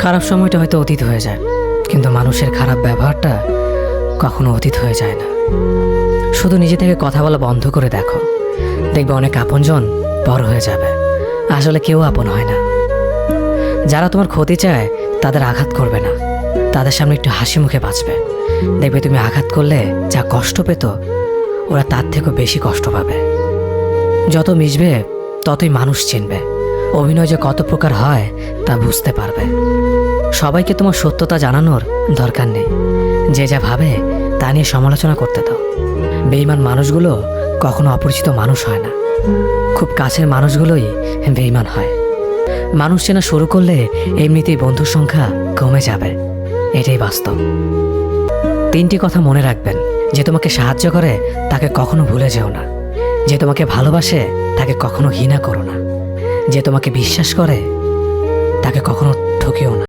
খারাপ সময়টা হয়তো অতীত হয়ে যায়, কিন্তু মানুষের খারাপ ব্যবহারটা কখনো অতীত হয়ে যায় না। শুধু নিজে থেকে কথা বলা বন্ধ করে দেখো, দেখবে অনেক আপনজন পর হয়ে যাবে। আসলে কেউ আপন হয় না। যারা তোমার ক্ষতি চায় তাদের আঘাত করবে না, তাদের সামনে একটু হাসি মুখে বাঁচবে। দেখবে তুমি আঘাত করলে যা কষ্ট পেত, ওরা তার থেকেও বেশি কষ্ট পাবে। যত মিশবে ততই মানুষ চিনবে, অভিনয় যে কত প্রকার হয় তা বুঝতে পারবে। সবাইকে তোমার সত্যতা জানানোর দরকার নেই, যে যা ভাবে তা নিয়ে সমালোচনা করতে দাও। বেঈমান মানুষগুলো কখনো অপরিচিত মানুষ হয় না, খুব কাছের মানুষগুলোই বেঈমান হয়। মানুষ চেনা শুরু করলে এমনিতেই বন্ধুর সংখ্যা কমে যাবে, এটাই বাস্তব। 3টি কথা মনে রাখবেন: যে তোমাকে সাহায্য করে তাকে কখনো ভুলে যেও না, যে তোমাকে ভালোবাসে তাকে কখনো ঘৃণা করো না, যে তোমাকে বিশ্বাস করে তাকে কখনো ঠকিও না।